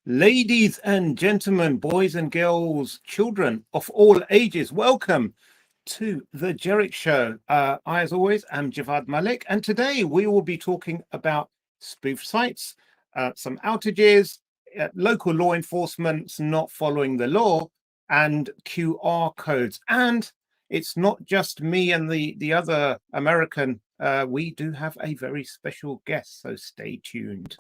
Ladies and gentlemen, boys and girls, children of all ages, welcome to the Jerich Show. I, as always, am Javvad Malik, and today we will be talking about spoof sites, some outages, local law enforcement's not following the law, and QR codes. And it's not just me and the other American. We do have a very special guest, so stay tuned.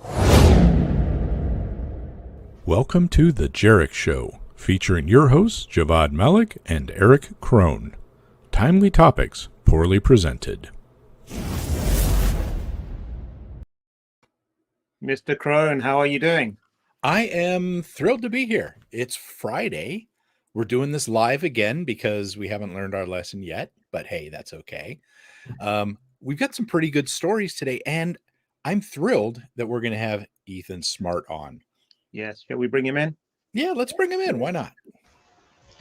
Welcome to the Jerich Show, featuring your hosts Javvad Malik and Erich Krohn. Timely topics, poorly presented. Mr. Krohn, how are you doing? I am thrilled to be here. It's Friday. We're doing this live again because we haven't learned our lesson yet, but hey, that's okay. We've got some pretty good stories today, and I'm thrilled that we're going to have Ethan Smart on. Yes, shall we bring him in? Yeah, let's bring him in. Why not?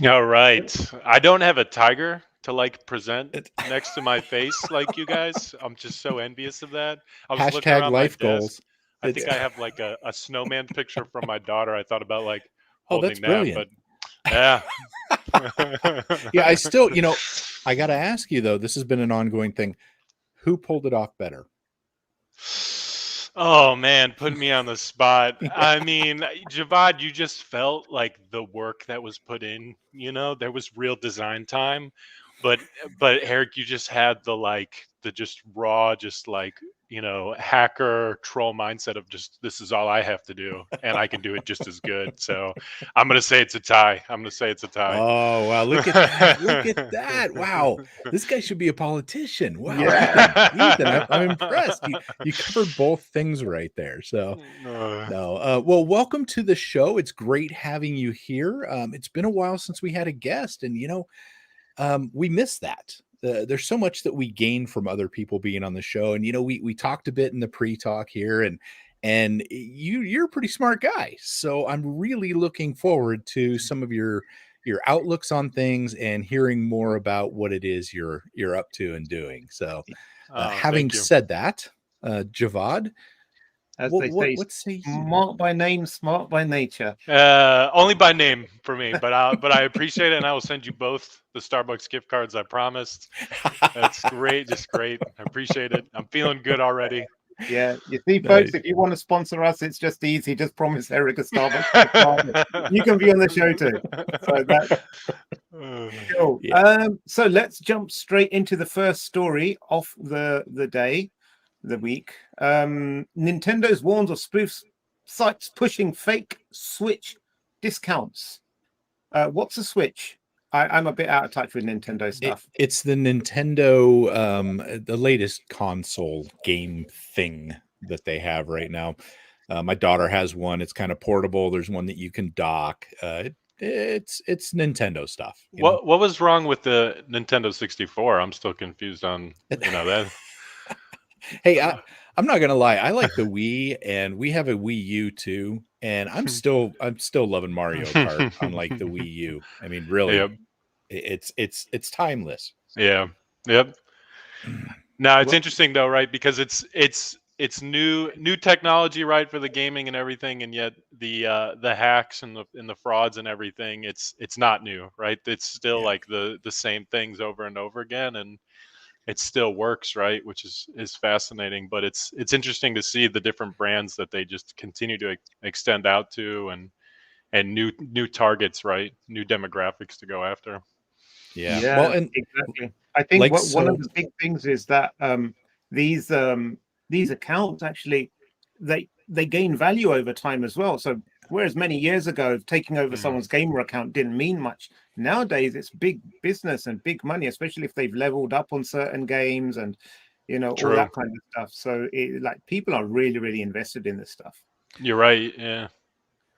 All right. I don't have a tiger to present next to my face like you guys. I'm just so envious of that. I was looking Hashtag around life my desk. goals. I think I have a snowman picture from my daughter. I thought about Oh, holding that's that, brilliant. but yeah. Yeah, I still, I got to ask you though, this has been an ongoing thing. Who pulled it off better? Oh man, putting me on the spot. I mean, Javvad, you just felt like the work that was put in, there was real design time. But Eric, you just had the just raw, hacker troll mindset of just, this is all I have to do and I can do it just as good. So I'm going to say it's a tie. Oh, wow. Look at that. Look at that. Wow. This guy should be a politician. Wow. Yeah. Ethan, I'm impressed. You covered both things right there. So, no. Well, welcome to the show. It's great having you here. It's been a while since we had a guest, and, we miss that. There's so much that we gain from other people being on the show. And, we talked a bit in the pre-talk here, and you're a pretty smart guy. So I'm really looking forward to some of your outlooks on things and hearing more about what it is you're up to and doing. So having said that, Javvad, as they say, what say you? Smart by name, smart by nature. Only by name for me, but I appreciate it, and I will send you both the Starbucks gift cards I promised. That's great, just great. I appreciate it. I'm feeling good already. Yeah, you see, folks, if you want to sponsor us, it's just easy. Just promise Eric a Starbucks gift card. You can be on the show too. So that's cool. Yeah. So let's jump straight into the first story of the day. The week. Nintendo's warns of spoof sites pushing fake Switch discounts. What's a Switch? I'm a bit out of touch with Nintendo stuff. It's the Nintendo, the latest console game thing that they have right now. My daughter has one. It's kind of portable. There's one that you can dock. It's Nintendo stuff. What was wrong with the Nintendo 64? I'm still confused on that. Hey, I'm not gonna lie. I like the Wii, and we have a Wii U too. And I'm still loving Mario Kart on the Wii U. I mean, really, Yep. it's timeless. Yeah. Yep. Now it's interesting though, right? Because it's new technology, right, for the gaming and everything, and yet the hacks and the frauds and everything, it's not new, right? It's still the same things over and over again, and it still works, right? Which is fascinating. But it's interesting to see the different brands that they just continue to extend out to, and new targets, right? New demographics to go after. Yeah. Well, and exactly. I think one of the big things is that these accounts actually they gain value over time as well. So whereas many years ago taking over someone's gamer account didn't mean much, nowadays it's big business and big money, especially if they've leveled up on certain games and all that kind of stuff. So people are really, really invested in this stuff. You're right. Yeah.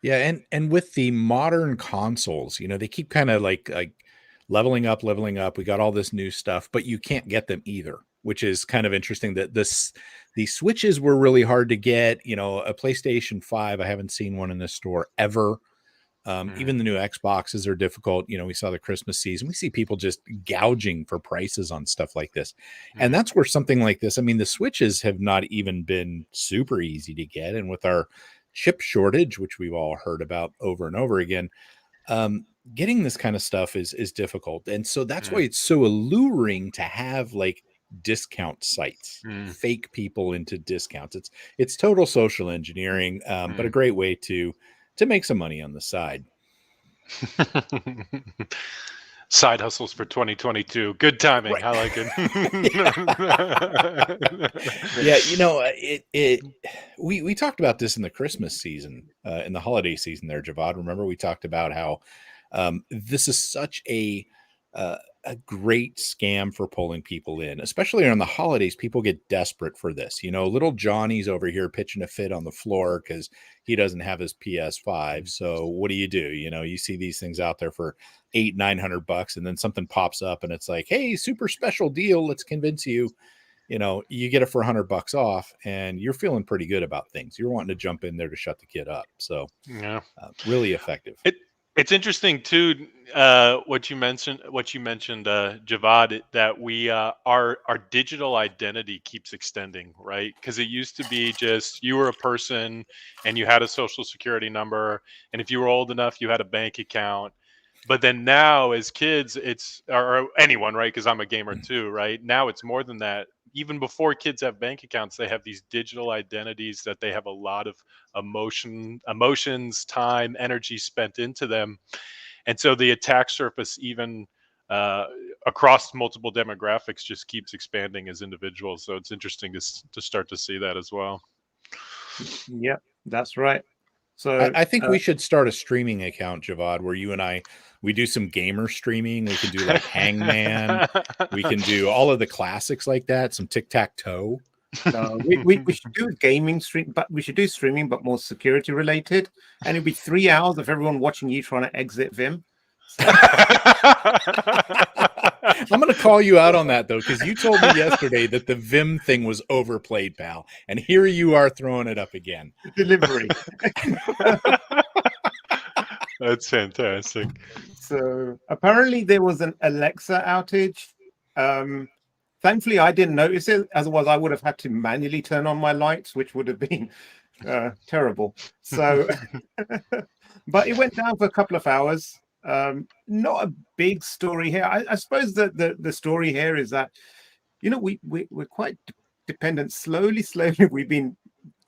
Yeah, and with the modern consoles, they keep kind of like leveling up. We got all this new stuff, but you can't get them either, which is kind of interesting. That the Switches were really hard to get. A PlayStation 5, I haven't seen one in the store ever. Even the new Xboxes are difficult. We saw the Christmas season. We see people just gouging for prices on stuff like this. And that's where something like this, I mean, the Switches have not even been super easy to get. And with our chip shortage, which we've all heard about over and over again. Getting this kind of stuff is difficult, and so that's why it's so alluring to have like discount sites, fake people into discounts. It's total social engineering, but a great way to make some money on the side. Side hustles for 2022. Good timing. Right. I like it. Yeah, we talked about this in the Christmas season, in the holiday season there, Javad. Remember, we talked about how this is such a great scam for pulling people in, especially around the holidays. People get desperate for this. Little Johnny's over here pitching a fit on the floor because he doesn't have his PS5. So what do? You see these things out there for $800-900, and then something pops up and it's like, hey, super special deal. Let's convince you. You get it for $100 off, and you're feeling pretty good about things. You're wanting to jump in there to shut the kid up. So yeah, really effective. It's interesting too, what you mentioned, Javad, that we our digital identity keeps extending, right? Because it used to be just you were a person and you had a social security number, and if you were old enough, you had a bank account. But then now, as kids, or anyone, right? Because I'm a gamer too, right? Now it's more than that. Even before kids have bank accounts, they have these digital identities that they have a lot of emotions, time, energy spent into them. And so the attack surface, even across multiple demographics, just keeps expanding as individuals. So it's interesting to start to see that as well. Yeah, that's right. So I think we should start a streaming account, Javad, where you and we do some gamer streaming. We can do like Hangman. We can do all of the classics like that. Some tic-tac-toe. We should do a gaming stream, but we should do streaming, but more security related. And it'll be 3 hours of everyone watching you trying to exit Vim. So. I'm going to call you out on that, though, because you told me yesterday that the Vim thing was overplayed, pal. And here you are throwing it up again. Delivery. That's fantastic. So apparently there was an Alexa outage. Thankfully, I didn't notice it. Otherwise, I would have had to manually turn on my lights, which would have been terrible. So, but it went down for a couple of hours. Not a big story here. I suppose that the story here is that, we're quite dependent. Slowly, we've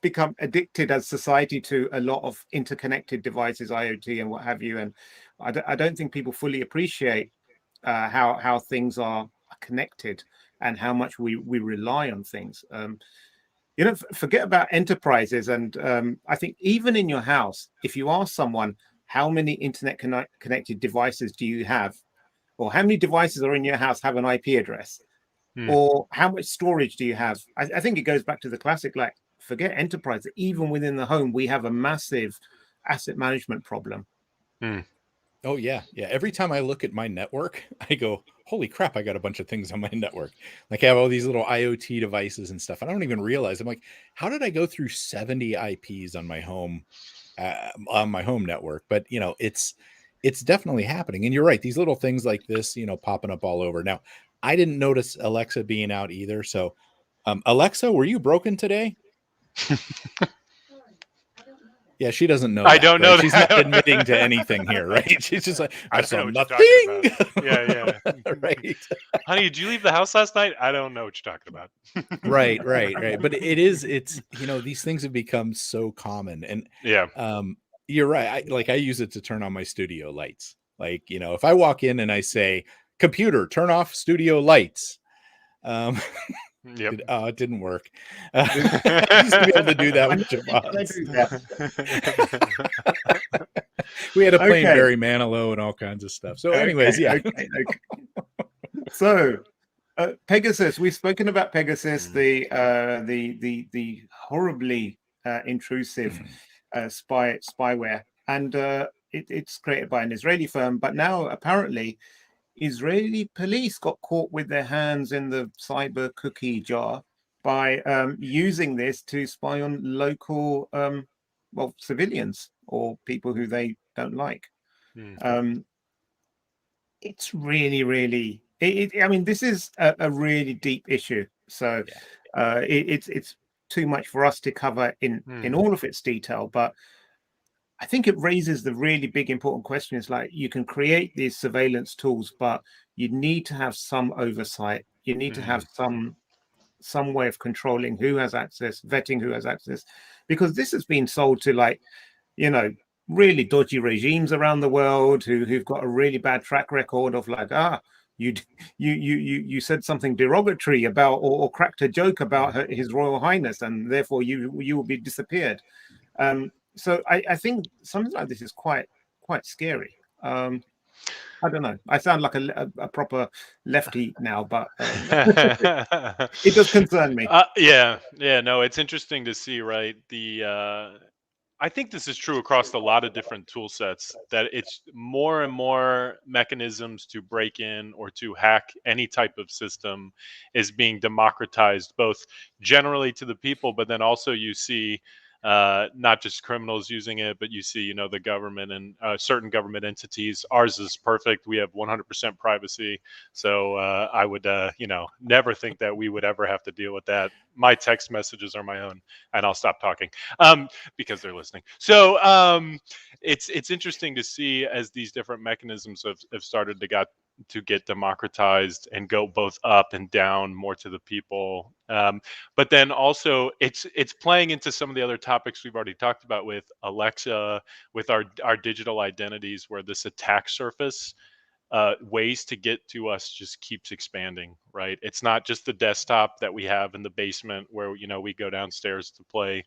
become addicted as society to a lot of interconnected devices, IoT and what have you. And I don't think people fully appreciate how things are connected and how much we rely on things. Forget about enterprises. And I think even in your house, if you ask someone, how many internet connected devices do you have? Or how many devices are in your house have an IP address? Or how much storage do you have? I think it goes back to the classic, like, forget enterprise. Even within the home, we have a massive asset management problem. Oh, yeah. Every time I look at my network, I go, holy crap, I got a bunch of things on my network. Like I have all these little IoT devices and stuff. I don't even realize. I'm like, how did I go through 70 IPs on my home network? But, it's definitely happening. And you're right. These little things like this, popping up all over. Now, I didn't notice Alexa being out either. So, Alexa, were you broken today? Yeah, she doesn't know. I don't know. She's not admitting to anything here, right? She's just like, I don't know what nothing. You're talking about. Yeah. Right. Honey, did you leave the house last night? I don't know what you're talking about. Right. But it's these things have become so common, and you're right. I use it to turn on my studio lights. Like, if I walk in and I say, computer, turn off studio lights. It didn't work. I used to be able to do that with Javvad. We had to play Barry Manilow and all kinds of stuff. So, anyways, Okay. So, Pegasus. We've spoken about Pegasus, the horribly intrusive spyware, and it's created by an Israeli firm. But now, apparently, Israeli police got caught with their hands in the cyber cookie jar by using this to spy on local, civilians or people who they don't like. It's really, really. This is a really deep issue. So it's too much for us to cover in all of its detail, but I think it raises the really big important question. Is like, you can create these surveillance tools, but you need to have some oversight. You need to have some way of controlling who has access, vetting who has access, because this has been sold to, like, really dodgy regimes around the world who've got a really bad track record of, like, you said something derogatory about or cracked a joke about His Royal Highness, and therefore you will be disappeared. So I think something like this is quite scary. I don't know. I sound like a proper lefty now, but it does concern me. No, it's interesting to see, right? I think this is true across a lot of different tool sets, that it's more and more mechanisms to break in or to hack any type of system is being democratized, both generally to the people, but then also you see not just criminals using it, but you see, the government and certain government entities. Ours is perfect. We have 100% privacy. So I would, never think that we would ever have to deal with that. My text messages are my own, and I'll stop talking because they're listening. So it's interesting to see as these different mechanisms have started to get democratized and go both up and down more to the people. But then also it's playing into some of the other topics we've already talked about with Alexa, with our digital identities, where this attack surface, ways to get to us just keeps expanding, right? It's not just the desktop that we have in the basement where, we go downstairs to play,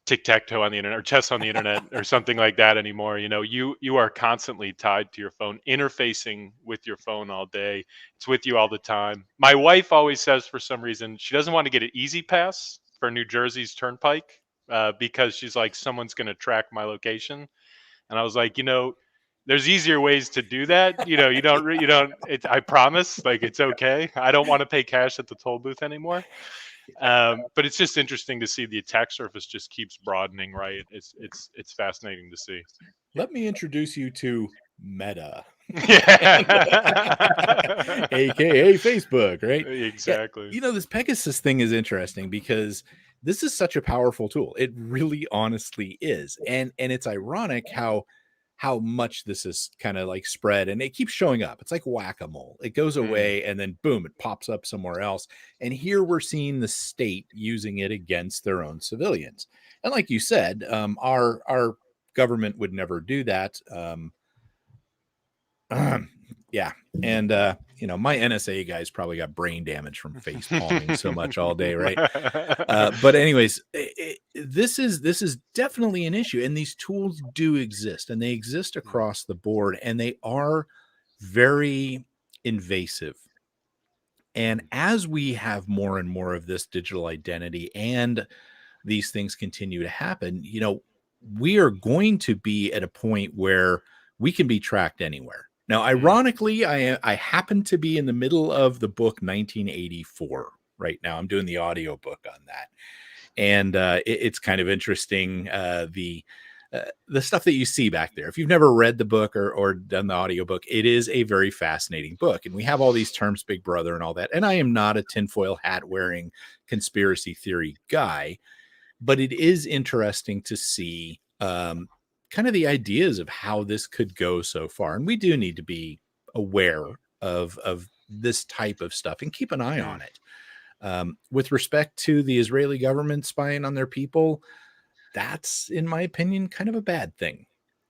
tic-tac-toe on the internet or chess on the internet or something like that anymore. You are constantly tied to your phone, interfacing with your phone all day. It's with you all the time. My wife always says, for some reason, she doesn't want to get an easy pass for New Jersey's Turnpike because she's like, someone's going to track my location. And I was like, there's easier ways to do that. You don't, I promise, like, it's okay. I don't want to pay cash at the toll booth anymore. But it's just interesting to see the attack surface just keeps broadening, right? It's fascinating to see. Let me introduce you to Meta, Yeah. aka Facebook, right? Exactly. Yeah, this Pegasus thing is interesting because this is such a powerful tool. It really honestly is. And it's ironic how much this is kind of like spread, and it keeps showing up. It's like whack-a-mole. It goes away and then boom, it pops up somewhere else. And here we're seeing the state using it against their own civilians. And like you said, our government would never do that. Yeah. And, my NSA guys probably got brain damage from face palming so much all day. Right. But anyways, this is definitely an issue, and these tools do exist, and they exist across the board, and they are very invasive. And as we have more and more of this digital identity and these things continue to happen, we are going to be at a point where we can be tracked anywhere. Now, ironically, I happen to be in the middle of the book 1984 right now. I'm doing the audiobook on that. And it's kind of interesting, the stuff that you see back there. If you've never read the book or done the audiobook, it is a very fascinating book. And we have all these terms, Big Brother and all that. And I am not a tinfoil hat wearing conspiracy theory guy, but it is interesting to see kind of the ideas of how this could go so far. And we do need to be aware of this type of stuff and keep an eye on it. With respect to the Israeli government spying on their people, that's, in my opinion, kind of a bad thing.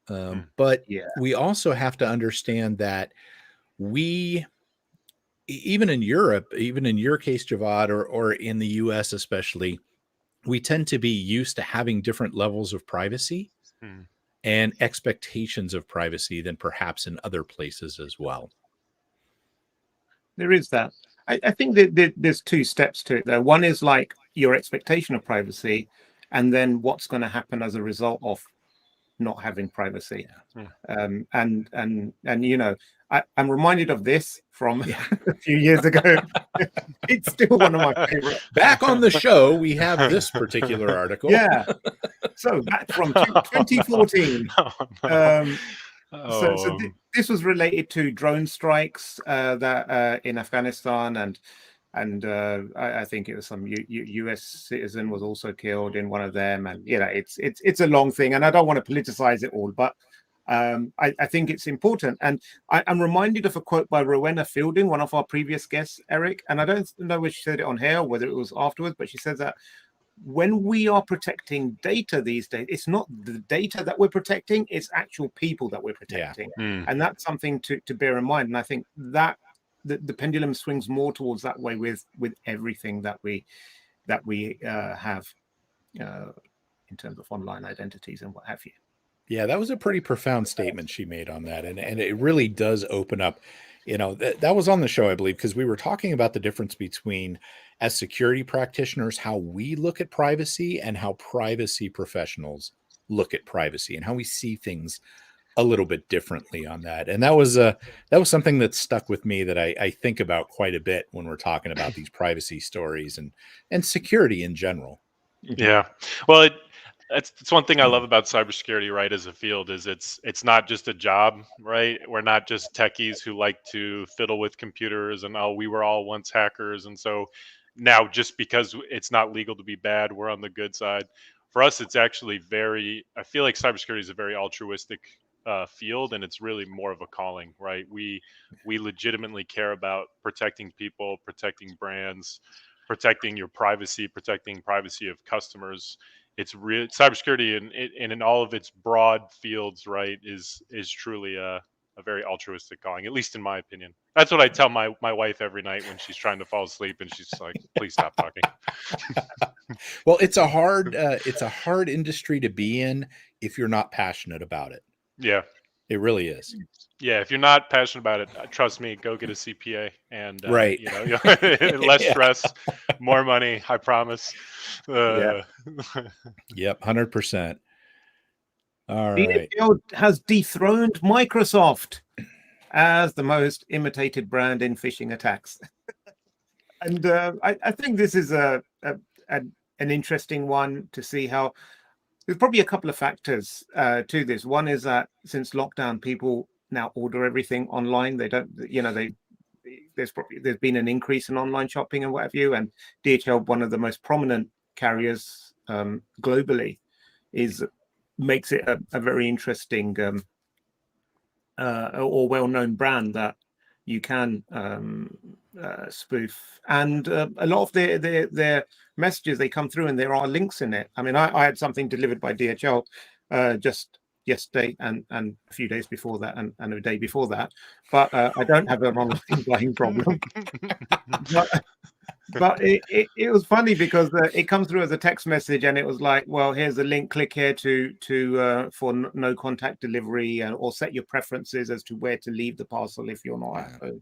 But we also have to understand that we, even in Europe, even in your case, Javad, or in the US especially, we tend to be used to having different levels of privacy and expectations of privacy than perhaps in other places as well. There is that. I think that there's two steps to it, though. One is like your expectation of privacy, and then what's going to happen as a result of not having privacy. I'm reminded of this from a few years ago. It's still one of my favorite. Back on the show, we have this particular article. Yeah. So back from 2014. This was related to drone strikes that in Afghanistan, and and I think it was some U.S. citizen was also killed in one of them, and it's a long thing, and I don't want to politicize it all, but I think it's important. And I'm reminded of a quote by Rowena Fielding, one of our previous guests, Eric, and I don't know whether she said it on here or whether it was afterwards, but she said that when we are protecting data these days, it's not the data that we're protecting, it's actual people that we're protecting. And that's something to bear in mind. And I think that the pendulum swings more towards that way with everything that we have in terms of online identities and what have you. Yeah, that was a pretty profound statement she made on that. And it really does open up, that was on the show, I believe, because we were talking about the difference between, as security practitioners, how we look at privacy and how privacy professionals look at privacy, and how we see things a little bit differently on that. And that was something that stuck with me, that I think about quite a bit when we're talking about these privacy stories and security in general. Yeah. Well, it's one thing I love about cybersecurity, right, as a field, is it's not just a job, right? We're not just techies who like to fiddle with computers and, we were all once hackers, and so now just because it's not legal to be bad, we're on the good side. For us, it's actually I feel like cybersecurity is a very altruistic field, and it's really more of a calling, right? We legitimately care about protecting people, protecting brands, protecting your privacy, protecting privacy of customers. It's real cybersecurity, and in all of its broad fields, right, is truly a very altruistic calling, at least in my opinion. That's what I tell my wife every night when she's trying to fall asleep, and she's like, "Please stop talking." Well, it's a hard industry to be in if you're not passionate about it. Yeah, it really is. Yeah, if you're not passionate about it, trust me, go get a CPA, and right, less stress, more money. I promise. Yep, 100%. All right. DHL has dethroned Microsoft as the most imitated brand in phishing attacks. And I think this is an interesting one to see how. There's probably a couple of factors to this. One is that since lockdown, people now order everything online. They don't, there's been an increase in online shopping and what have you. And DHL, one of the most prominent carriers globally, makes it a very interesting or well-known brand that you can spoof. And a lot of their messages, they come through and there are links in it. I mean, I had something delivered by DHL just yesterday and a few days before that and a day before that, but I don't have an online problem. But it was funny because it comes through as a text message, and it was like, well, here's a link, click here to for no contact delivery, or set your preferences as to where to leave the parcel if you're not at home,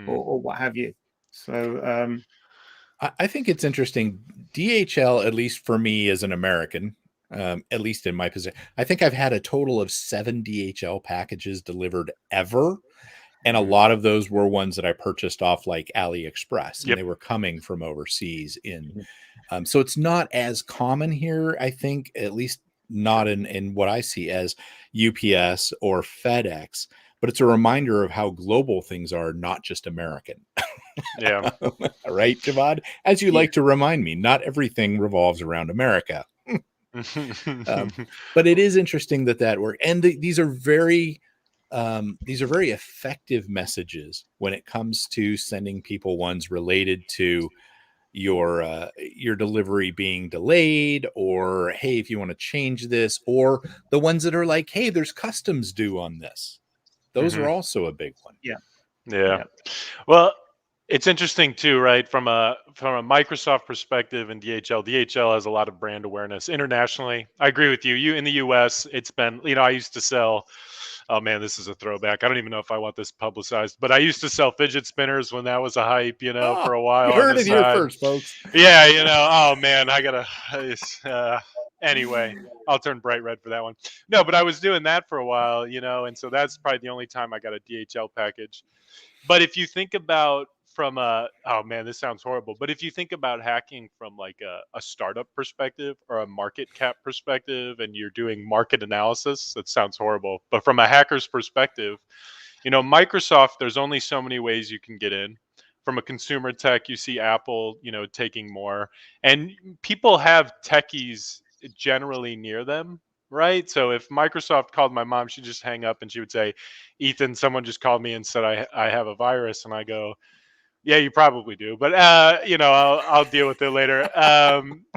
or what have you. So I think it's interesting. DHL, at least for me as an American, at least in my position, I think I've had a total of 7 DHL packages delivered ever. And a lot of those were ones that I purchased off like AliExpress, and they were coming from overseas so it's not as common here, I think, at least not in what I see as UPS or FedEx, but it's a reminder of how global things are, not just American. Yeah. Right, Javad? As you like to remind me, not everything revolves around America. But it is interesting that work. And these are very effective messages when it comes to sending people ones related to your delivery being delayed, or hey, if you want to change this, or the ones that are like, hey, there's customs due on this. Those are also a big one. Yeah. Well, it's interesting too, right? From a Microsoft perspective and DHL has a lot of brand awareness internationally. I agree with you. You in the US, it's been, I used to sell, oh man, this is a throwback. I don't even know if I want this publicized, but I used to sell fidget spinners when that was a hype, for a while. You heard it here first, folks. Yeah, oh man, I gotta. Anyway, I'll turn bright red for that one. No, but I was doing that for a while, and so that's probably the only time I got a DHL package. But if you think about from oh man, this sounds horrible, but if you think about hacking from like a startup perspective or a market cap perspective, and you're doing market analysis, that sounds horrible. But from a hacker's perspective, Microsoft, there's only so many ways you can get in. from a consumer tech, you see Apple, taking more, and people have techies generally near them, right? So if Microsoft called my mom, she'd just hang up and she would say, Ethan, someone just called me and said I have a virus. And I go, yeah, you probably do, but I'll deal with it later.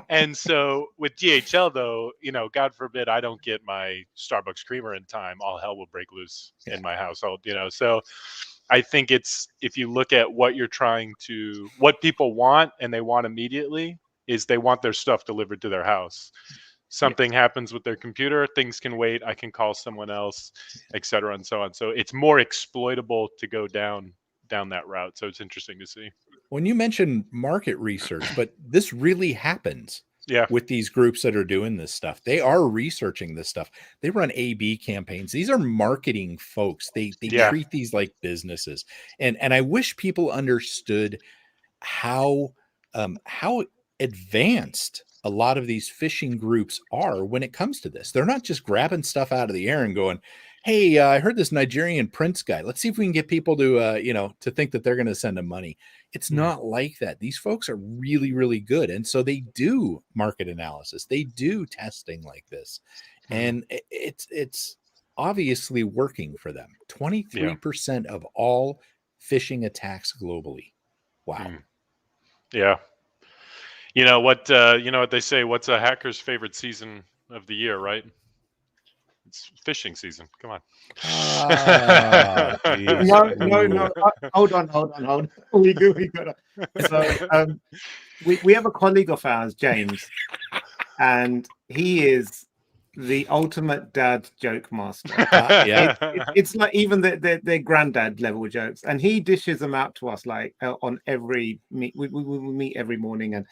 And so with DHL though, God forbid I don't get my Starbucks creamer in time, all hell will break loose in my household. So I think it's, if you look at what what people want, and they want immediately, is they want their stuff delivered to their house. Something happens with their computer, things can wait, I can call someone else, et cetera, and so on. So it's more exploitable to go down that route. So it's interesting to see. When you mentioned market research, but this really happens with these groups that are doing this stuff. They are researching this stuff. They run A/B campaigns. These are marketing folks. They treat these like businesses. And I wish people understood how advanced a lot of these phishing groups are when it comes to this. They're not just grabbing stuff out of the air and going, hey, I heard this Nigerian prince guy. Let's see if we can get people to, to think that they're going to send them money. It's not like that. These folks are really, really good. And so they do market analysis. They do testing like this. And it's obviously working for them. 23% of all phishing attacks globally. Wow. Yeah. You know what they say, what's a hacker's favorite season of the year, right? It's fishing season. Come on. No. Hold on. We gotta. So we have a colleague of ours, James, and he is the ultimate dad joke master. It's like even their granddad level jokes, and he dishes them out to us like on every meet. We meet every morning, and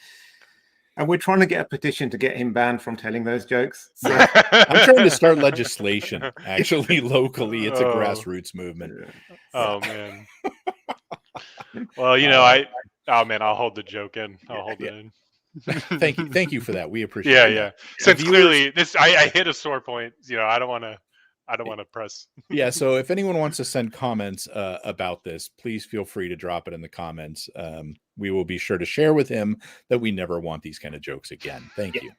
we're trying to get a petition to get him banned from telling those jokes. So. I'm trying to start legislation, actually, locally. It's a grassroots movement. Oh, man. Well, I'll hold the joke in. I'll hold it in. Thank you for that. We appreciate it. Yeah. Since clearly I hit a sore point, I don't want to press. Yeah. So if anyone wants to send comments about this, please feel free to drop it in the comments. We will be sure to share with him that we never want these kind of jokes again. Thank you.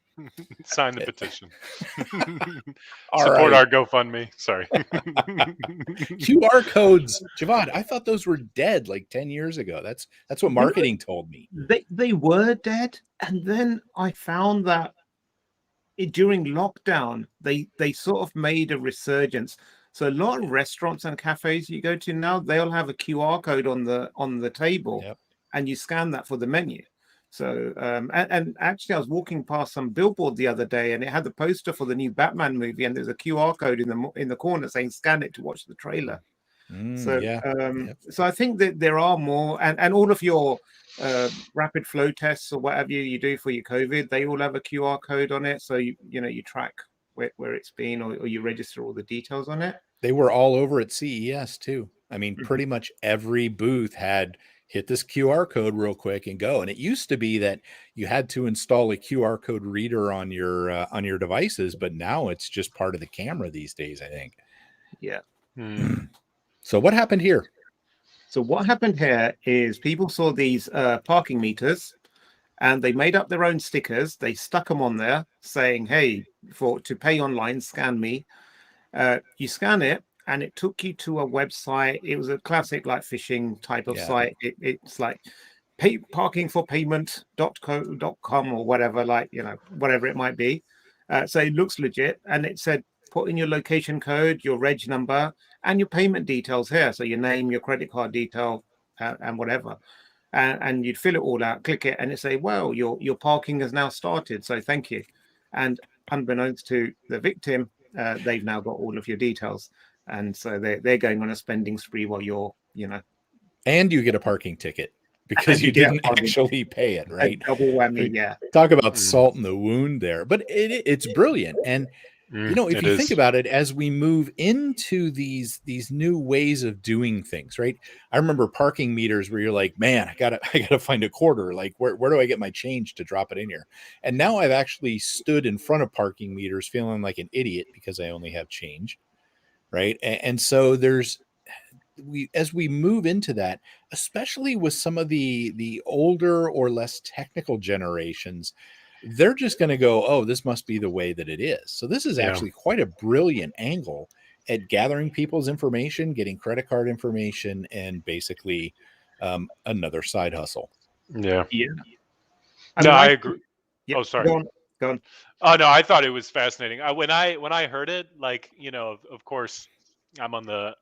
Sign the petition. Support our GoFundMe. Sorry. QR codes, Javad. I thought those were dead like 10 years ago. That's what marketing told me. They were dead, and then I found that during lockdown they sort of made a resurgence. So a lot of restaurants and cafes you go to now, they'll have a QR code on the table, and you scan that for the menu. So and actually I was walking past some billboard the other day, and it had the poster for the new Batman movie, and there's a QR code in the corner saying scan it to watch the trailer. So I think that there are more, and all of your rapid flow tests or whatever you do for your COVID, they all have a QR code on it. So you track where it's been, or you register all the details on it. They were all over at CES too. I mean, pretty much every booth had hit this QR code real quick and go. And it used to be that you had to install a QR code reader on your devices, but now it's just part of the camera these days, I think. Yeah. So what happened here? So what happened here is people saw these parking meters, and they made up their own stickers. They stuck them on there saying, hey, to pay online, scan me. You scan it, and it took you to a website. It was a classic like phishing type of site. It's like parkingforpayment.com or whatever, whatever it might be. So it looks legit, and it said put in your location code, your reg number, and your payment details here. So your name, your credit card detail, and whatever. And you'd fill it all out, click it, and it say, well, your parking has now started. So thank you. And unbeknownst to the victim, they've now got all of your details. And so they're going on a spending spree while you're, and you get a parking ticket because you didn't actually pay it, right? Double whammy, yeah. Talk about salt in the wound there, but it's brilliant. And if you think about it, as we move into these new ways of doing things, right? I remember parking meters where you're like, man, I gotta find a quarter. Like, where do I get my change to drop it in here? And now I've actually stood in front of parking meters feeling like an idiot because I only have change, right? And so there's as we move into that, especially with some of the older or less technical generations, they're just going to go, oh, this must be the way that it is. So this is actually quite a brilliant angle at gathering people's information, getting credit card information, and basically another side hustle. Yeah. No, I agree. Yeah, oh, sorry. Go on. Oh no, I thought it was fascinating. When I heard it, like, of course, I'm on the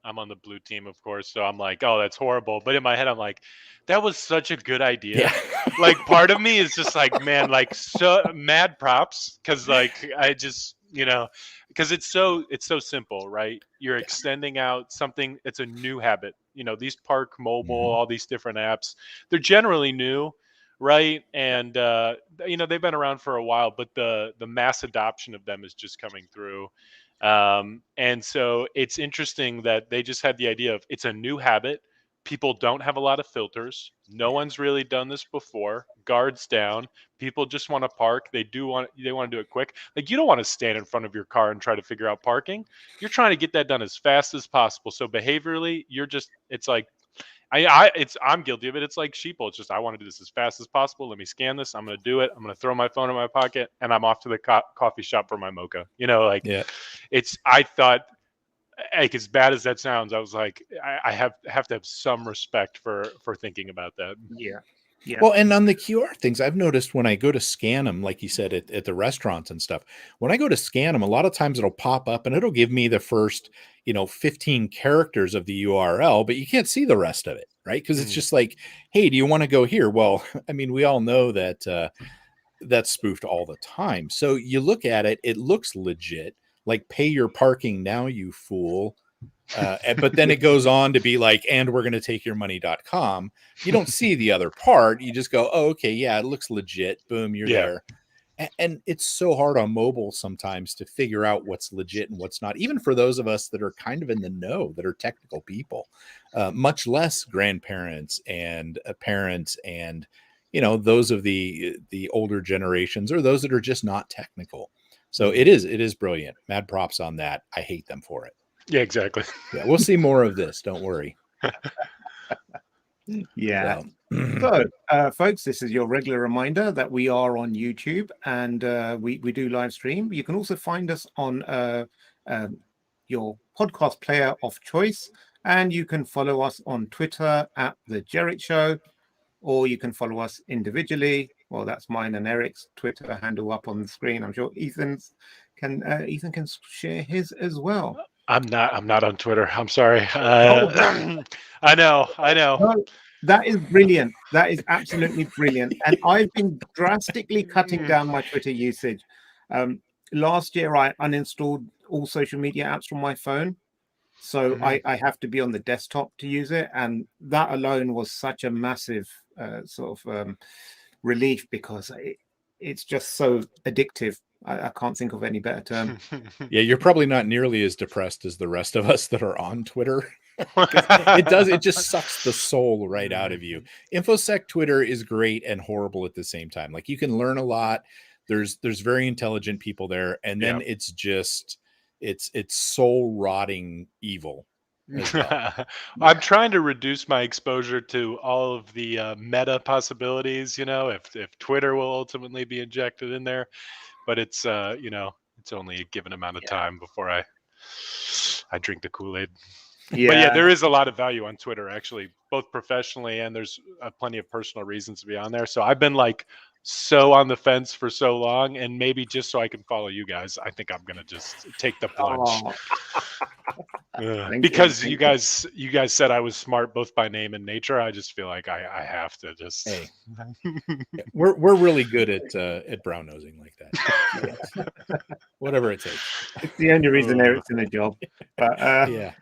blue team, of course, so I'm like, oh, that's horrible. But in my head, I'm like, that was such a good idea. Yeah. Like, part of me is just like, man, like, so mad props, because like I just because it's so simple, right? You're extending out something. It's a new habit. These Park Mobile, all these different apps, they're generally new. Right. And, they've been around for a while, but the mass adoption of them is just coming through. And so it's interesting that they just had the idea of, it's a new habit. People don't have a lot of filters. No one's really done this before. Guards down. People just want to park. They want to do it quick. Like, you don't want to stand in front of your car and try to figure out parking. You're trying to get that done as fast as possible. So behaviorally, it's like, I'm guilty of it. It's like sheeple. It's just, I want to do this as fast as possible. Let me scan this. I'm going to do it. I'm going to throw my phone in my pocket, and I'm off to the coffee shop for my mocha. I thought, like, as bad as that sounds, I was like, I have to have some respect for thinking about that. Yeah. Well, and on the QR things, I've noticed when I go to scan them, like you said, at the restaurants and stuff, when I go to scan them, a lot of times it'll pop up and it'll give me the first, 15 characters of the URL, but you can't see the rest of it, right? Because it's just like, hey, do you want to go here? Well, I mean, we all know that that's spoofed all the time. So you look at it, it looks legit, like, pay your parking now, you fool. But then it goes on to be like, and we're going to take your money.com. You don't see the other part. You just go, oh, okay, yeah, it looks legit. Boom, you're there. And it's so hard on mobile sometimes to figure out what's legit and what's not, even for those of us that are kind of in the know, that are technical people, much less grandparents and parents and, those of the older generations, or those that are just not technical. So it is brilliant. Mad props on that. I hate them for it. Yeah, exactly. Yeah, we'll see more of this. Don't worry. Yeah. So, folks, this is your regular reminder that we are on YouTube, and we do live stream. You can also find us on your podcast player of choice, and you can follow us on Twitter at The Jerich Show, or you can follow us individually. Well, that's mine and Eric's Twitter handle up on the screen. I'm sure Ethan can share his as well. I'm not on Twitter. I'm sorry. I know. No, that is brilliant. That is absolutely brilliant. And I've been drastically cutting down my Twitter usage. Last year, I uninstalled all social media apps from my phone. So I have to be on the desktop to use it. And that alone was such a massive relief, because it's just so addictive. I can't think of any better term. Yeah, you're probably not nearly as depressed as the rest of us that are on Twitter. It just sucks the soul right out of you. InfoSec Twitter is great and horrible at the same time. Like, you can learn a lot. There's very intelligent people there, and then it's just it's soul rotting evil. Well. I'm trying to reduce my exposure to all of the meta possibilities, if Twitter will ultimately be injected in there. But it's it's only a given amount of time before I drink the Kool-Aid. Yeah. But yeah, there is a lot of value on Twitter, actually, both professionally, and there's plenty of personal reasons to be on there. So I've been like so on the fence for so long, and maybe just so I can follow you guys, I think I'm gonna just take the plunge. Because you guys said I was smart both by name and nature. I just feel like I have to just. Hey, we're really good at brown nosing like that. Whatever it takes. It's the only reason Eric's in a job. But yeah.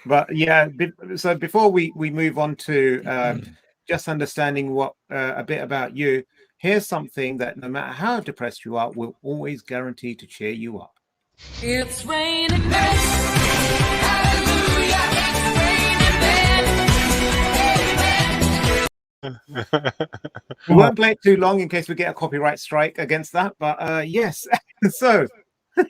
But yeah, so before we move on to just understanding a bit about you, here's something that no matter how depressed you are, will always guarantee to cheer you up. It's raining men. Hallelujah. It's raining men. We won't play it too long in case we get a copyright strike against that. But yes, so One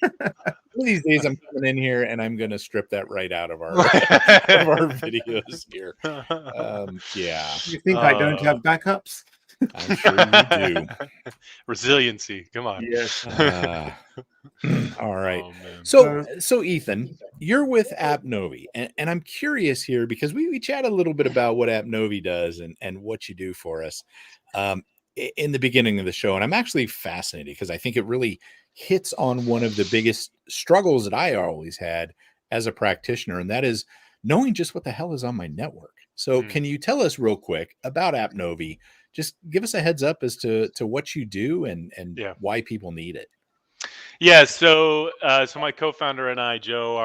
of these days I'm coming in here and I'm going to strip that right out of our of our videos here. Yeah, You think I don't have backups? I'm sure you do. Resiliency. Come on. Yes. All right. Oh, man. So Ethan, you're with appNovi, and I'm curious here because we chat a little bit about what appNovi does and what you do for us in the beginning of the show, and I'm actually fascinated because I think it really hits on one of the biggest struggles that I always had as a practitioner, and that is knowing just what the hell is on my network. So can you tell us real quick about appNovi? Just give us a heads up as to what you do and why people need it. Yeah, so my co-founder and I, Joe,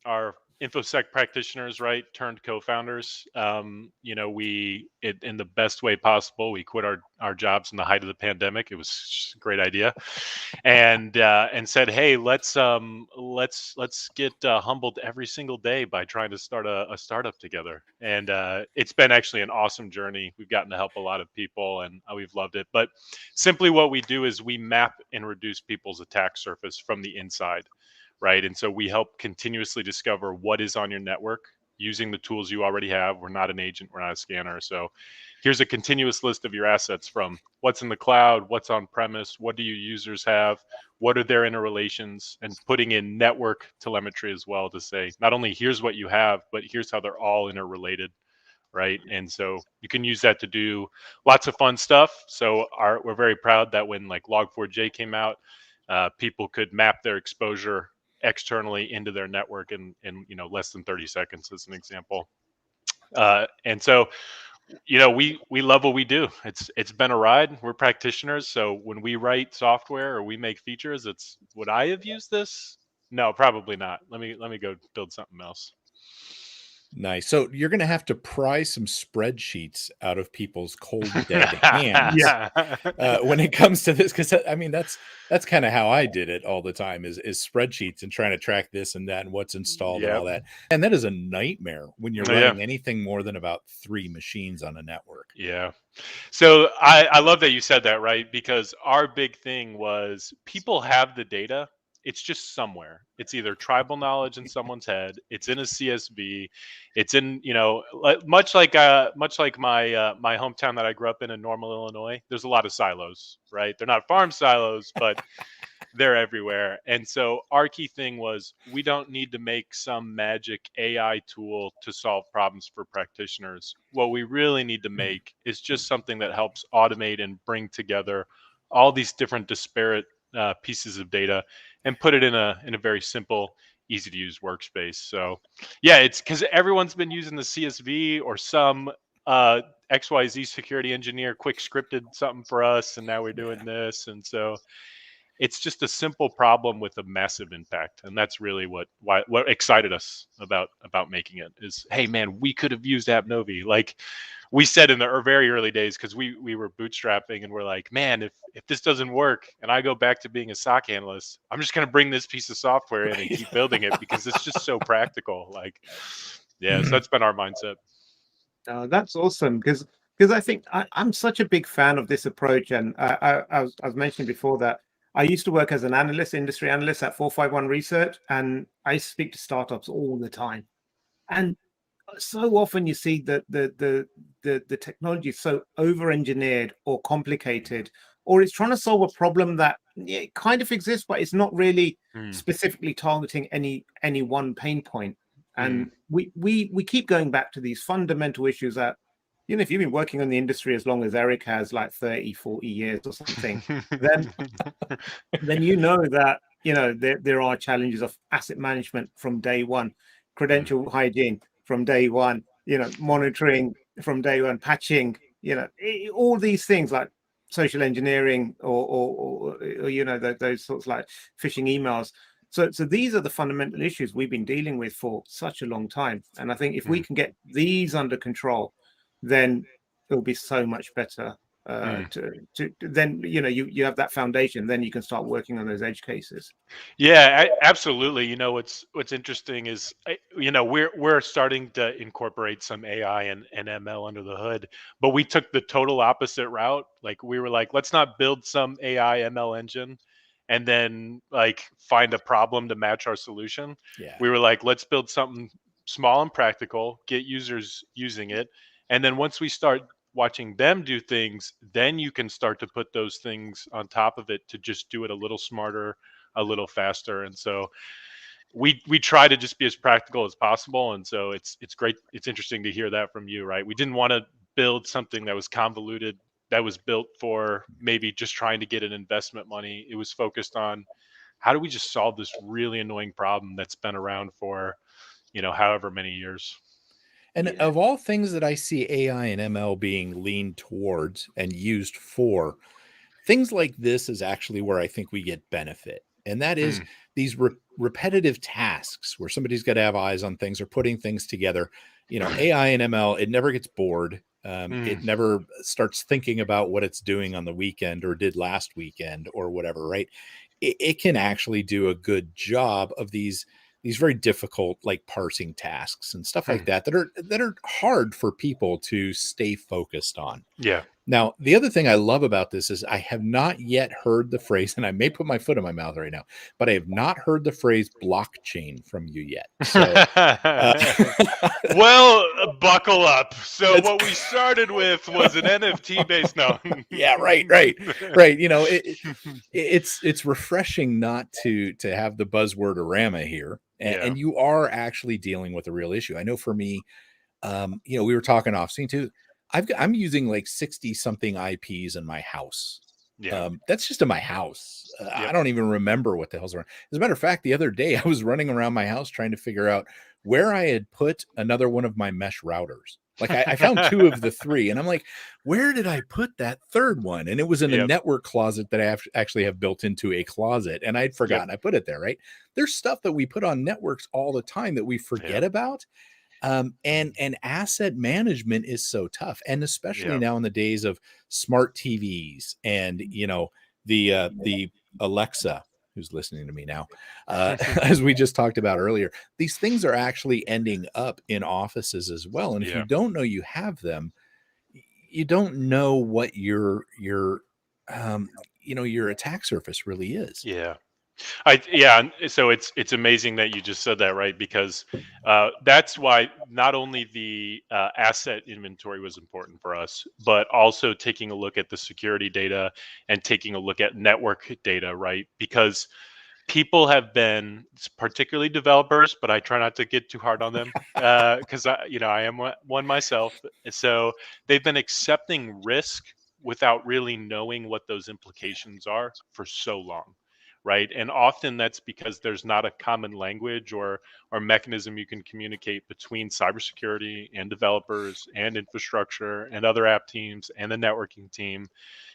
are InfoSec practitioners, right? Turned co-founders. We in the best way possible. We quit our jobs in the height of the pandemic. It was just a great idea, and said, hey, let's get humbled every single day by trying to start a startup together. And it's been actually an awesome journey. We've gotten to help a lot of people, and we've loved it. But simply, what we do is we map and reduce people's attack surface from the inside. Right. And so we help continuously discover what is on your network using the tools you already have. We're not an agent, we're not a scanner. So here's a continuous list of your assets from what's in the cloud, what's on premise, what do your users have, what are their interrelations, and putting in network telemetry as well to say, not only here's what you have, but here's how they're all interrelated. Right. And so you can use that to do lots of fun stuff. So we're very proud that when like Log4j came out, people could map their exposure externally into their network in less than 30 seconds as an example. And so we love what we do. It's been a ride. We're practitioners, so when we write software or we make features, it's would I have used this? No, probably not. Let me go build something else. Nice. So you're going to have to pry some spreadsheets out of people's cold dead hands when it comes to this, because I mean that's kind of how I did it all the time is spreadsheets and trying to track this and that and what's installed and all that. And that is a nightmare when you're running anything more than about 3 machines on a network. Yeah. So I love that you said that, right? Because our big thing was people have the data. It's just somewhere. It's either tribal knowledge in someone's head. It's in a CSV. It's in, much like my hometown that I grew up in Normal, Illinois. There's a lot of silos, right? They're not farm silos, but they're everywhere. And so our key thing was we don't need to make some magic AI tool to solve problems for practitioners. What we really need to make is just something that helps automate and bring together all these different disparate pieces of data and put it in a very simple, easy to use workspace. So yeah, it's because everyone's been using the CSV or some XYZ security engineer quick scripted something for us, and now we're doing this. And so it's just a simple problem with a massive impact, and that's really what excited us about making it. Is hey man, we could have used appNovi. Like we said in the very early days, because we were bootstrapping, and we're like, man, if this doesn't work, and I go back to being a SOC analyst, I'm just going to bring this piece of software in and keep building it because it's just so practical. Like, yeah, so that's been our mindset. That's awesome because I think I'm such a big fan of this approach, and I was mentioning before that I used to work as an analyst, industry analyst at 451 Research, and I speak to startups all the time. And so often you see that the technology is so over-engineered or complicated, or it's trying to solve a problem that it kind of exists, but it's not really specifically targeting any one pain point. And we keep going back to these fundamental issues that, if you've been working in the industry as long as Eric has, like 30, 40 years or something, then that, there are challenges of asset management from day one, credential hygiene from day one, monitoring from day one, patching, all these things like social engineering or those sorts like phishing emails. So these are the fundamental issues we've been dealing with for such a long time. And I think if we can get these under control, then it'll be so much better. Then you have that foundation, then you can start working on those edge cases. Yeah, absolutely. What's interesting is we're starting to incorporate some AI and ML under the hood, but we took the total opposite route. Like we were like, let's not build some AI ML engine and then like find a problem to match our solution. Yeah. We were like, let's build something small and practical, get users using it. And then once we start watching them do things, then you can start to put those things on top of it to just do it a little smarter, a little faster. And so we try to just be as practical as possible. And so it's great. It's interesting to hear that from you, right? We didn't want to build something that was convoluted, that was built for maybe just trying to get an investment money. It was focused on how do we just solve this really annoying problem that's been around for, however many years. And of all things that I see AI and ML being leaned towards and used for, things like this is actually where I think we get benefit. And that is these repetitive tasks where somebody's got to have eyes on things or putting things together. AI and ML, it never gets bored. It never starts thinking about what it's doing on the weekend or did last weekend or whatever, right? It can actually do a good job of these very difficult, like parsing tasks and stuff like that are hard for people to stay focused on. Yeah. Now, the other thing I love about this is I have not yet heard the phrase, and I may put my foot in my mouth right now, but I have not heard the phrase blockchain from you yet. So, well, buckle up. So what we started with was an NFT based. No. Yeah, right. It's refreshing not to have the buzzword Arama here, and you are actually dealing with a real issue. I know for me, we were talking off scene too. I'm using like 60 something IPs in my house. Yeah. That's just in my house. I don't even remember what the hell's around. As a matter of fact, the other day I was running around my house trying to figure out where I had put another one of my mesh routers. Like I found 2 of the 3 and I'm like, where did I put that third one? And it was in a network closet that I actually have built into a closet. And I'd forgotten I put it there, right? There's stuff that we put on networks all the time that we forget about. And asset management is so tough, and especially now in the days of smart TVs and the Alexa, who's listening to me now, as we just talked about earlier, these things are actually ending up in offices as well. And if you don't know you have them, you don't know what your attack surface really is. Yeah. So it's amazing that you just said that, right? Because that's why not only the asset inventory was important for us, but also taking a look at the security data and taking a look at network data, right? Because people have been, particularly developers, but I try not to get too hard on them because I am one myself. So they've been accepting risk without really knowing what those implications are for so long. Right. And often that's because there's not a common language or mechanism you can communicate between cybersecurity and developers and infrastructure and other app teams and the networking team.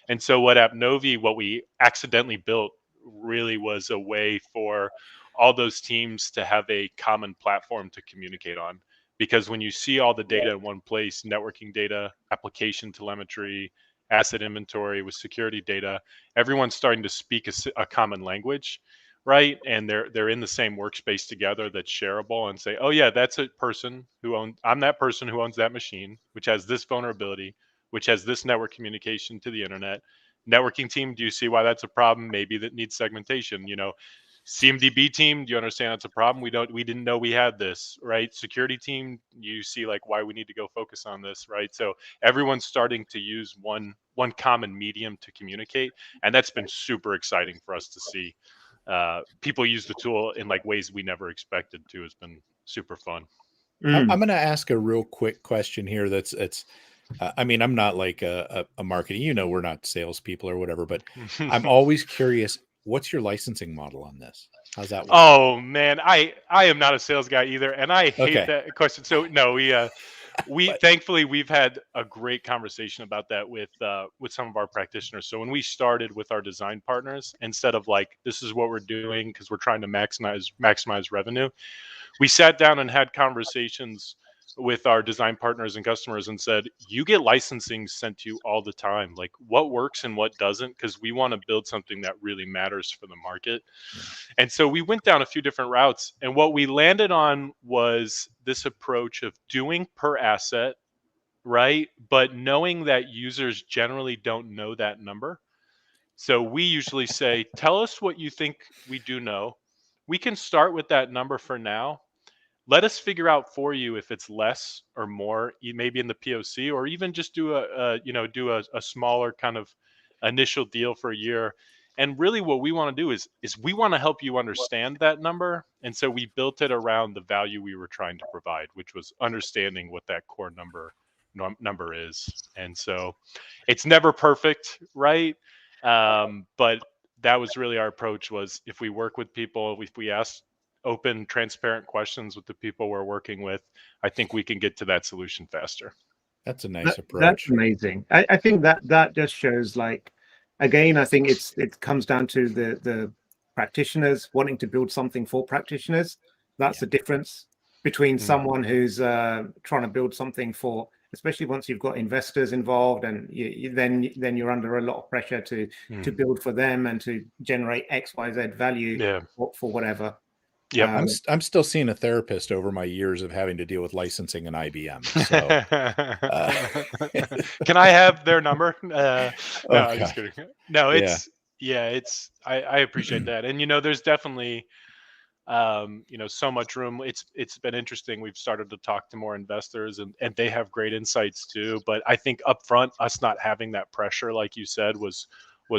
And so what we accidentally built really was a way for all those teams to have a common platform to communicate on. Because when you see all the data in one place, networking data, application telemetry, asset inventory with security data, everyone's starting to speak a common language, right? And they're in the same workspace together that's shareable, and say, oh yeah, that's a person I'm that person who owns that machine, which has this vulnerability, which has this network communication to the internet. Networking team, do you see why that's a problem? Maybe that needs segmentation. CMDB team, do you understand that's a problem? We didn't know we had this, right? Security team, you see like why we need to go focus on this, right? So everyone's starting to use one common medium to communicate, and that's been super exciting for us to see. People use the tool in like ways we never expected to. Has been super fun. I'm going to ask a real quick question here. I'm not like a marketing, we're not salespeople or whatever, but I'm always curious. What's your licensing model on this? How's that work? Oh man, I am not a sales guy either, and I hate that question. So no, thankfully we've had a great conversation about that with some of our practitioners. So when we started with our design partners, instead of like this is what we're doing because we're trying to maximize revenue, we sat down and had conversations with our design partners and customers and said, you get licensing sent to you all the time, like what works and what doesn't, because we want to build something that really matters for the market. And so we went down a few different routes, and what we landed on was this approach of doing per asset, right? But knowing that users generally don't know that number. So we usually say, tell us what you think we do know. We can start with that number for now. Let us figure out for you if it's less or more, maybe in the POC, or even just do a smaller kind of initial deal for a year. And really what we want to do is we want to help you understand that number. And so we built it around the value we were trying to provide, which was understanding what that core number is. And so it's never perfect, right? But that was really our approach, was if we work with people, if we ask open, transparent questions with the people we're working with, I think we can get to that solution faster. That's a nice approach. That's amazing. I think that just shows, like, again, I think it comes down to the practitioners wanting to build something for practitioners. That's the difference between someone who's trying to build something for, especially once you've got investors involved, and then you're under a lot of pressure to build for them and to generate XYZ value for whatever. Yeah, I'm still seeing a therapist over my years of having to deal with licensing and IBM. So, can I have their number? No, I'm just kidding. No, it's I appreciate that, and there's definitely so much room. It's been interesting. We've started to talk to more investors, and they have great insights too. But I think upfront, us not having that pressure, like you said, was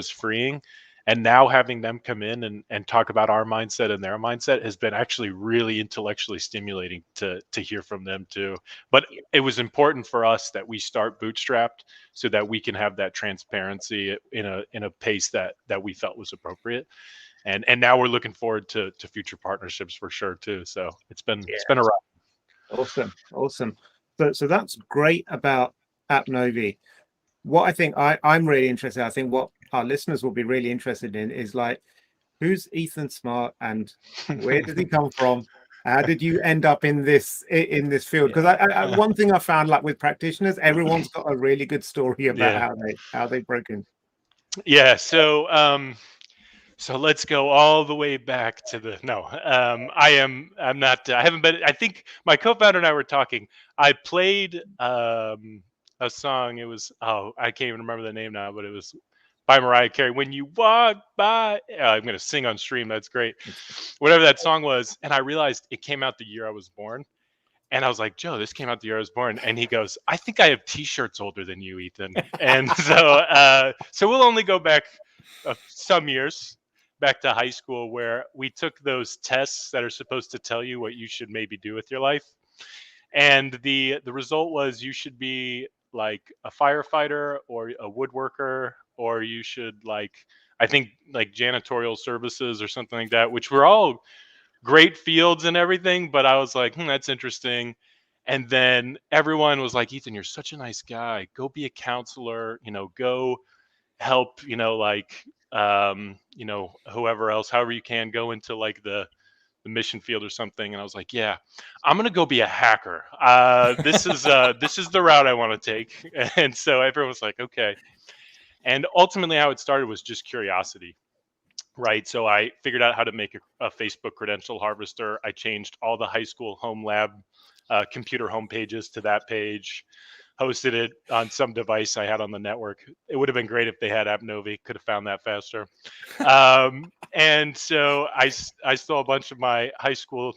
freeing. And now having them come in and talk about our mindset and their mindset has been actually really intellectually stimulating to hear from them too. But it was important for us that we start bootstrapped so that we can have that transparency in a pace that we felt was appropriate. And now we're looking forward to future partnerships for sure too. So it's been a ride. Awesome. So that's great about appNovi. What I think I'm really interested in, I think what our listeners will be really interested in, is like, who's Ethan Smart and where did he come from? How did you end up in this field? Because I one thing I found, like, with practitioners, everyone's got a really good story about how they broke in. Yeah. So let's go all the way back to I haven't been. I think my co-founder and I were talking. I played a song. It was, I can't even remember the name now, but it was by Mariah Carey. When you walk by, I'm going to sing on stream. That's great. Whatever that song was. And I realized it came out the year I was born. And I was like, Joe, this came out the year I was born. And he goes, I think I have t-shirts older than you, Ethan. And so we'll only go back some years, back to high school, where we took those tests that are supposed to tell you what you should maybe do with your life. And the result was you should be like a firefighter or a woodworker, or you should I think janitorial services or something like that, which were all great fields and everything. But I was like, that's interesting. And then everyone was like, Ethan, you're such a nice guy. Go be a counselor, go help, whoever else, however you can, go into the mission field or something. And I was like, yeah, I'm going to go be a hacker. This is the route I want to take. And so everyone was like, okay. And ultimately how it started was just curiosity, right? So I figured out how to make a Facebook credential harvester. I changed all the high school home lab computer home pages to that page, hosted it on some device I had on the network. It would have been great if they had appNovi, could have found that faster. And so I stole a bunch of my high school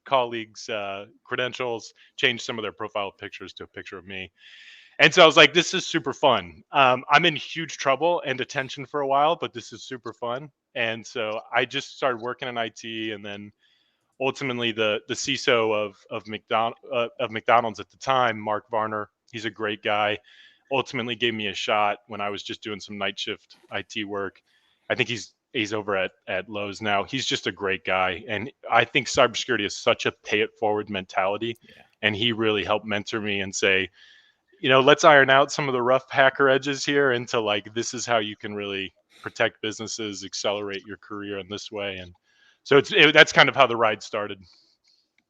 colleagues' credentials, changed some of their profile pictures to a picture of me. And so I was like, this is super fun. I'm in huge trouble and detention for a while, but this is super fun. And so I just started working in IT, and then ultimately the CISO of McDonald's at the time, Mark Varner, he's a great guy, ultimately gave me a shot when I was just doing some night shift IT work. I think he's over at Lowe's now. He's just a great guy. And I think cybersecurity is such a pay it forward mentality. Yeah. And he really helped mentor me and say, let's iron out some of the rough hacker edges here into this is how you can really protect businesses, accelerate your career in this way. And so that's kind of how the ride started.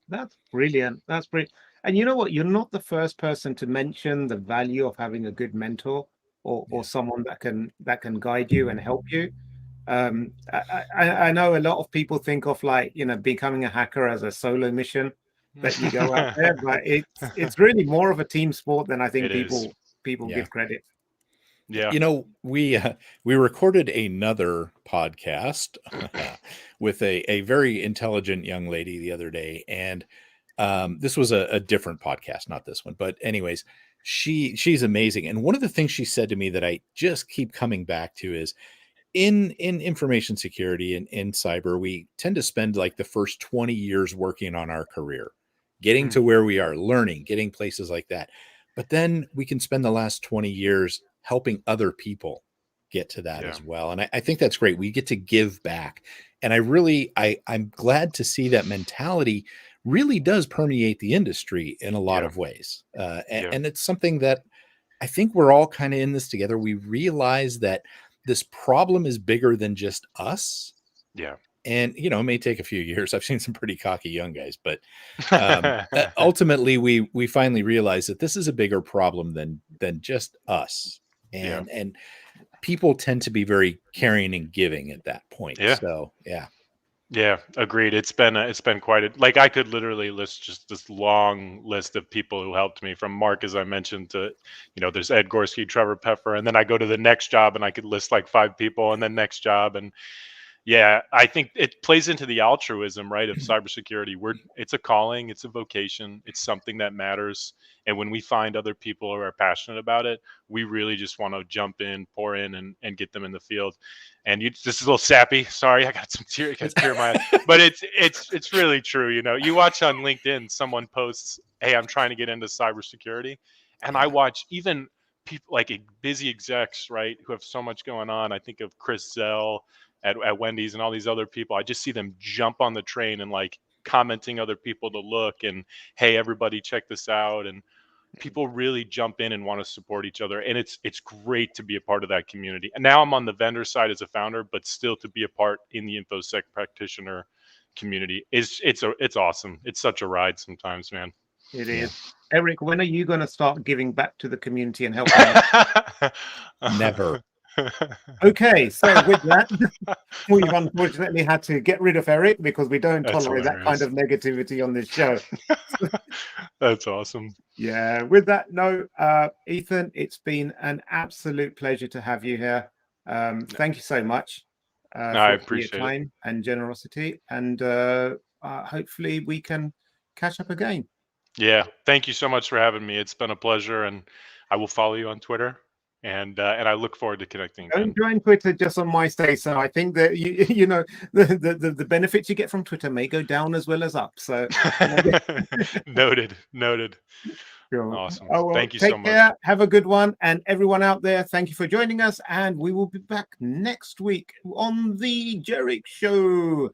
That's brilliant. That's brilliant. And you know what? You're not the first person to mention the value of having a good mentor or someone that can guide you and help you. I know a lot of people think of becoming a hacker as a solo mission that you go out there, but it's really more of a team sport than I think people give credit. Yeah. You know, we recorded another podcast with a very intelligent young lady the other day, and this was a different podcast, not this one. But anyways, she's amazing. And one of the things she said to me that I just keep coming back to is in information security and in cyber, we tend to spend like the first 20 years working on our career, getting to where we are, learning, getting places like that. But then we can spend the last 20 years helping other people get to that as well. And I think that's great. We get to give back. And I'm glad to see that mentality really does permeate the industry in a lot of ways. And it's something that I think we're all kind of in this together. We realize that this problem is bigger than just us. Yeah. And, you know, it may take a few years. I've seen some pretty cocky young guys, but ultimately we finally realize that this is a bigger problem than just us. And people tend to be very caring and giving at that point. Yeah. So, yeah. Yeah, agreed. It's been quite a, like, I could literally list just this long list of people who helped me, from Mark, as I mentioned, to, you know, there's Ed Gorski, Trevor Peffer, and then I go to the next job and I could list like 5 people, and then next job. And yeah, I think it plays into the altruism, right, of cybersecurity. It's a calling, it's a vocation, it's something that matters. And when we find other people who are passionate about it, we really just want to jump in, pour in, and get them in the field. And this is a little sappy. Sorry, I got some tear in my eye. But it's really true. You know, you watch on LinkedIn, someone posts, "Hey, I'm trying to get into cybersecurity," and I watch even people like busy execs, right, who have so much going on. I think of Chris Zell at Wendy's and all these other people. I just see them jump on the train and like commenting other people to look, and, "Hey, everybody, check this out." And people really jump in and want to support each other, and it's great to be a part of that community. And now I'm on the vendor side as a founder, but still to be a part in the InfoSec practitioner community it's awesome. It's such a ride sometimes, man. It is. Eric, when are you going to start giving back to the community and helping out? Never. Okay, so with that, we've unfortunately had to get rid of Eric because we don't tolerate that kind of negativity on this show. That's awesome. Yeah, with that note, Ethan, it's been an absolute pleasure to have you here. Thank you so much I for your appreciate time and generosity, and hopefully we can catch up again. Yeah, thank you so much for having me. It's been a pleasure, and I will follow you on Twitter. And I look forward to connecting again. Don't join Twitter just on my say so. I think that you know the benefits you get from Twitter may go down as well as up. So Noted. Sure. Awesome. Oh, well, Thank you take so much. care. Have a good one, and everyone out there, thank you for joining us. And we will be back next week on the Jerich Show.